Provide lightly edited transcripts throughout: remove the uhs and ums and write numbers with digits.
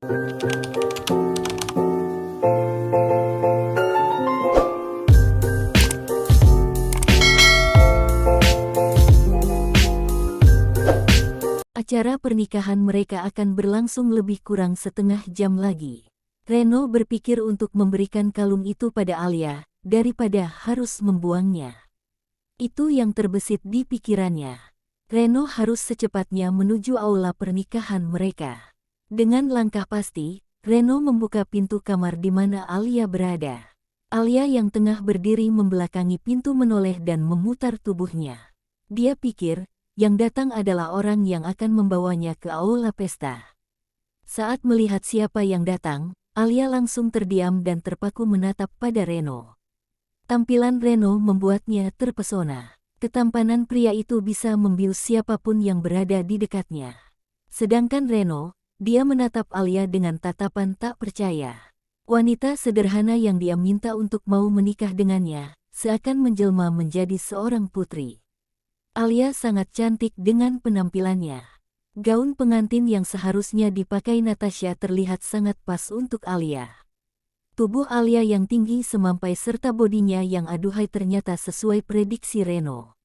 Acara pernikahan mereka akan berlangsung lebih kurang setengah jam lagi. Reno berpikir untuk memberikan kalung itu pada Alia, daripada harus membuangnya. Itu yang terbesit di pikirannya. Reno harus secepatnya menuju aula pernikahan mereka. Dengan langkah pasti, Reno membuka pintu kamar di mana Alia berada. Alia yang tengah berdiri membelakangi pintu menoleh dan memutar tubuhnya. Dia pikir, yang datang adalah orang yang akan membawanya ke aula pesta. Saat melihat siapa yang datang, Alia langsung terdiam dan terpaku menatap pada Reno. Tampilan Reno membuatnya terpesona. Ketampanan pria itu bisa membius siapapun yang berada di dekatnya. Sedangkan Reno, dia menatap Alia dengan tatapan tak percaya. Wanita sederhana yang dia minta untuk mau menikah dengannya, seakan menjelma menjadi seorang putri. Alia sangat cantik dengan penampilannya. Gaun pengantin yang seharusnya dipakai Natasha terlihat sangat pas untuk Alia. Tubuh Alia yang tinggi semampai serta bodinya yang aduhai ternyata sesuai prediksi Reno.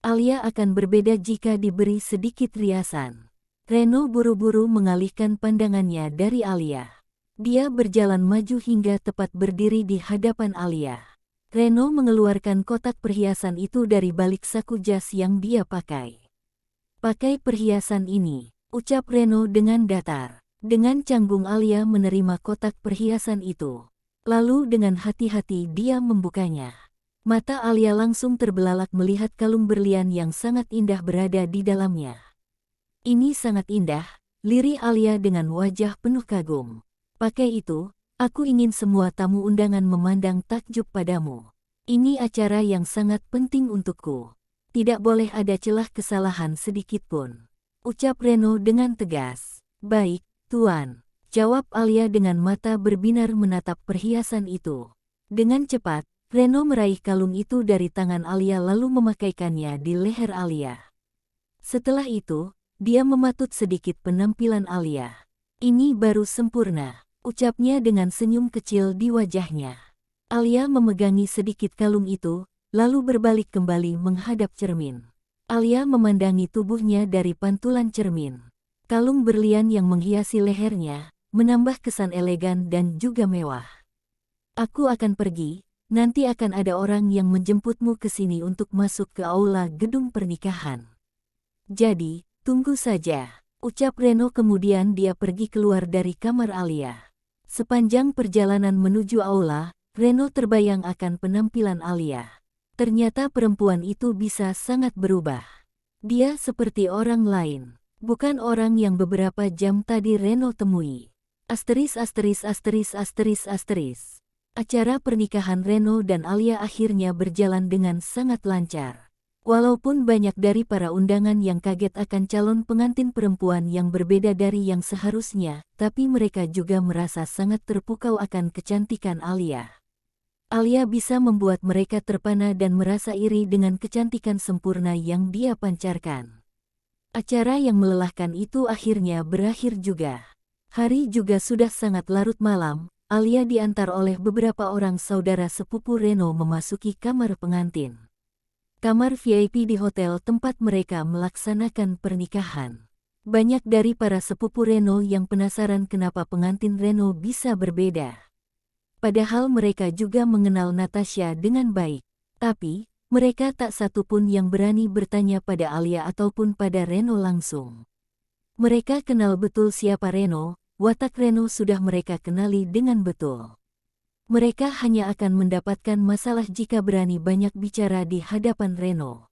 Alia akan berbeda jika diberi sedikit riasan. Reno buru-buru mengalihkan pandangannya dari Alia. Dia berjalan maju hingga tepat berdiri di hadapan Alia. Reno mengeluarkan kotak perhiasan itu dari balik saku jas yang dia pakai. "Pakai perhiasan ini," ucap Reno dengan datar. Dengan canggung Alia menerima kotak perhiasan itu. Lalu dengan hati-hati dia membukanya. Mata Alia langsung terbelalak melihat kalung berlian yang sangat indah berada di dalamnya. "Ini sangat indah," lirih Alia dengan wajah penuh kagum. "Pakai itu. Aku ingin semua tamu undangan memandang takjub padamu. Ini acara yang sangat penting untukku. Tidak boleh ada celah kesalahan sedikitpun," ucap Reno dengan tegas. "Baik, Tuan," jawab Alia dengan mata berbinar menatap perhiasan itu. Dengan cepat, Reno meraih kalung itu dari tangan Alia lalu memakaikannya di leher Alia. Setelah itu, dia mematut sedikit penampilan Alia. "Ini baru sempurna," ucapnya dengan senyum kecil di wajahnya. Alia memegangi sedikit kalung itu, lalu berbalik kembali menghadap cermin. Alia memandangi tubuhnya dari pantulan cermin. Kalung berlian yang menghiasi lehernya, menambah kesan elegan dan juga mewah. "Aku akan pergi, nanti akan ada orang yang menjemputmu ke sini untuk masuk ke aula gedung pernikahan. Jadi, tunggu saja," ucap Reno kemudian dia pergi keluar dari kamar Alia. Sepanjang perjalanan menuju aula, Reno terbayang akan penampilan Alia. Ternyata perempuan itu bisa sangat berubah. Dia seperti orang lain, bukan orang yang beberapa jam tadi Reno temui. *********. Acara pernikahan Reno dan Alia akhirnya berjalan dengan sangat lancar. Walaupun banyak dari para undangan yang kaget akan calon pengantin perempuan yang berbeda dari yang seharusnya, tapi mereka juga merasa sangat terpukau akan kecantikan Alia. Alia bisa membuat mereka terpana dan merasa iri dengan kecantikan sempurna yang dia pancarkan. Acara yang melelahkan itu akhirnya berakhir juga. Hari juga sudah sangat larut malam. Alia diantar oleh beberapa orang saudara sepupu Reno memasuki kamar pengantin. Kamar VIP di hotel tempat mereka melaksanakan pernikahan. Banyak dari para sepupu Reno yang penasaran kenapa pengantin Reno bisa berbeda. Padahal mereka juga mengenal Natasha dengan baik. Tapi, mereka tak satu pun yang berani bertanya pada Alia ataupun pada Reno langsung. Mereka kenal betul siapa Reno, watak Reno sudah mereka kenali dengan betul. Mereka hanya akan mendapatkan masalah jika berani banyak bicara di hadapan Reno.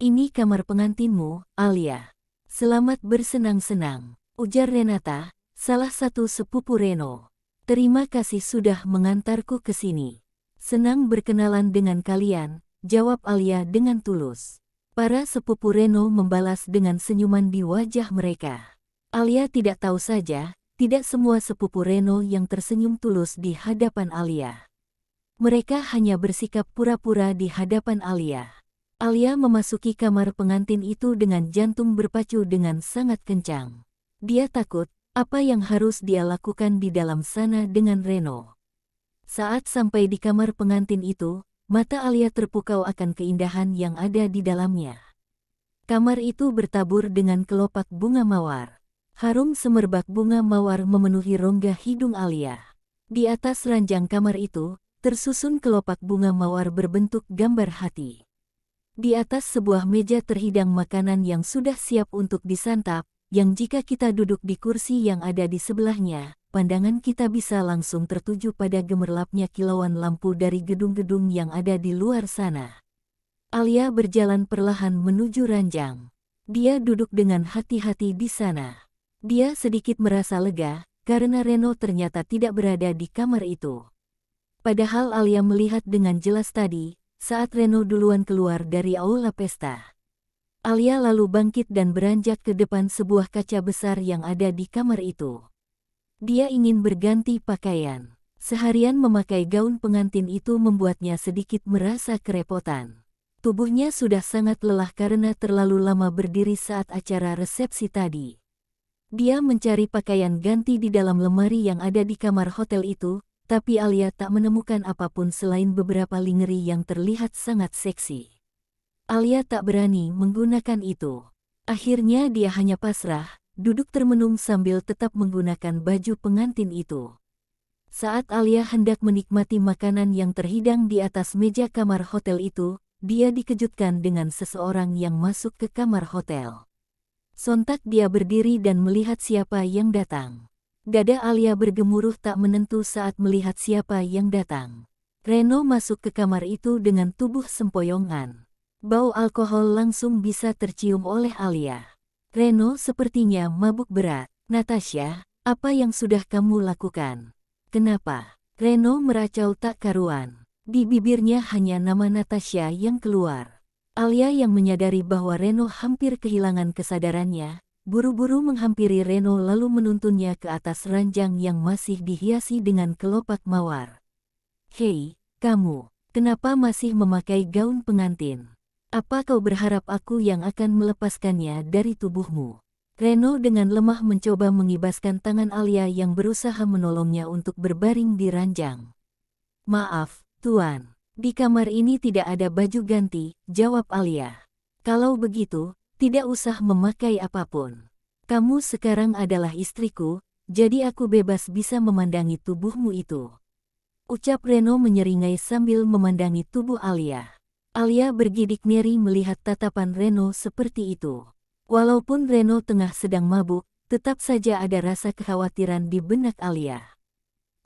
"Ini kamar pengantinmu, Alia. Selamat bersenang-senang," ujar Renata, salah satu sepupu Reno. "Terima kasih sudah mengantarku ke sini. Senang berkenalan dengan kalian," jawab Alia dengan tulus. Para sepupu Reno membalas dengan senyuman di wajah mereka. Alia tidak tahu saja, tidak semua sepupu Reno yang tersenyum tulus di hadapan Alia. Mereka hanya bersikap pura-pura di hadapan Alia. Alia memasuki kamar pengantin itu dengan jantung berpacu dengan sangat kencang. Dia takut, Apa yang harus dia lakukan di dalam sana dengan Reno? Saat sampai di kamar pengantin itu, mata Alia terpukau akan keindahan yang ada di dalamnya. Kamar itu bertabur dengan kelopak bunga mawar. Harum semerbak bunga mawar memenuhi rongga hidung Alia. Di atas ranjang kamar itu, tersusun kelopak bunga mawar berbentuk gambar hati. Di atas sebuah meja terhidang makanan yang sudah siap untuk disantap, yang jika kita duduk di kursi yang ada di sebelahnya, pandangan kita bisa langsung tertuju pada gemerlapnya kilauan lampu dari gedung-gedung yang ada di luar sana. Alia berjalan perlahan menuju ranjang. Dia duduk dengan hati-hati di sana. Dia sedikit merasa lega, karena Reno ternyata tidak berada di kamar itu. Padahal Alia melihat dengan jelas tadi, saat Reno duluan keluar dari aula pesta. Alia lalu bangkit dan beranjak ke depan sebuah kaca besar yang ada di kamar itu. Dia ingin berganti pakaian. Seharian memakai gaun pengantin itu membuatnya sedikit merasa kerepotan. Tubuhnya sudah sangat lelah karena terlalu lama berdiri saat acara resepsi tadi. Dia mencari pakaian ganti di dalam lemari yang ada di kamar hotel itu, tapi Alia tak menemukan apapun selain beberapa lingerie yang terlihat sangat seksi. Alia tak berani menggunakan itu. Akhirnya dia hanya pasrah, duduk termenung sambil tetap menggunakan baju pengantin itu. Saat Alia hendak menikmati makanan yang terhidang di atas meja kamar hotel itu, dia dikejutkan dengan seseorang yang masuk ke kamar hotel. Sontak dia berdiri dan melihat siapa yang datang. Dada Alia bergemuruh tak menentu saat melihat siapa yang datang. Reno masuk ke kamar itu dengan tubuh sempoyongan. Bau alkohol langsung bisa tercium oleh Alia. Reno sepertinya mabuk berat. Natasha, apa yang sudah kamu lakukan? Kenapa? Reno meracau tak karuan. Di bibirnya hanya nama Natasha yang keluar. Alia yang menyadari bahwa Reno hampir kehilangan kesadarannya, buru-buru menghampiri Reno lalu menuntunnya ke atas ranjang yang masih dihiasi dengan kelopak mawar. Hei, kamu, kenapa masih memakai gaun pengantin? Apa kau berharap aku yang akan melepaskannya dari tubuhmu? Reno dengan lemah mencoba mengibaskan tangan Alia yang berusaha menolongnya untuk berbaring di ranjang. Maaf, Tuan. Di kamar ini tidak ada baju ganti, jawab Alia. Kalau begitu, tidak usah memakai apapun. Kamu sekarang adalah istriku, jadi aku bebas bisa memandangi tubuhmu itu. Ucap Reno menyeringai sambil memandangi tubuh Alia. Alia bergidik ngeri melihat tatapan Reno seperti itu. Walaupun Reno tengah sedang mabuk, tetap saja ada rasa kekhawatiran di benak Alia.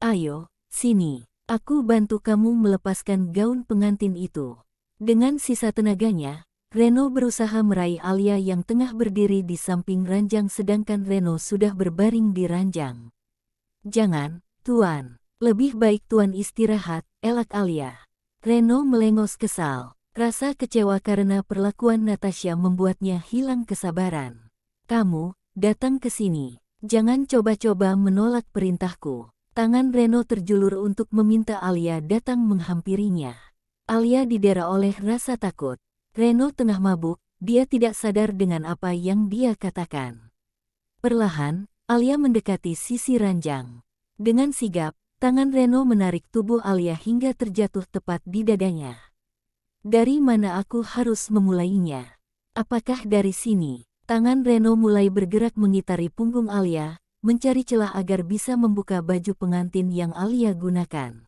Ayo, sini, aku bantu kamu melepaskan gaun pengantin itu. Dengan sisa tenaganya, Reno berusaha meraih Alia yang tengah berdiri di samping ranjang sedangkan Reno sudah berbaring di ranjang. Jangan, Tuan. Lebih baik Tuan istirahat, elak Alia. Reno melengos kesal. Rasa kecewa karena perlakuan Natasha membuatnya hilang kesabaran. Kamu, datang ke sini. Jangan coba-coba menolak perintahku. Tangan Reno terjulur untuk meminta Alia datang menghampirinya. Alia didera oleh rasa takut. Reno tengah mabuk, dia tidak sadar dengan apa yang dia katakan. Perlahan, Alia mendekati sisi ranjang. Dengan sigap, tangan Reno menarik tubuh Alia hingga terjatuh tepat di dadanya. Dari mana aku harus memulainya? Apakah dari sini? Tangan Reno mulai bergerak mengitari punggung Alia, mencari celah agar bisa membuka baju pengantin yang Alia gunakan.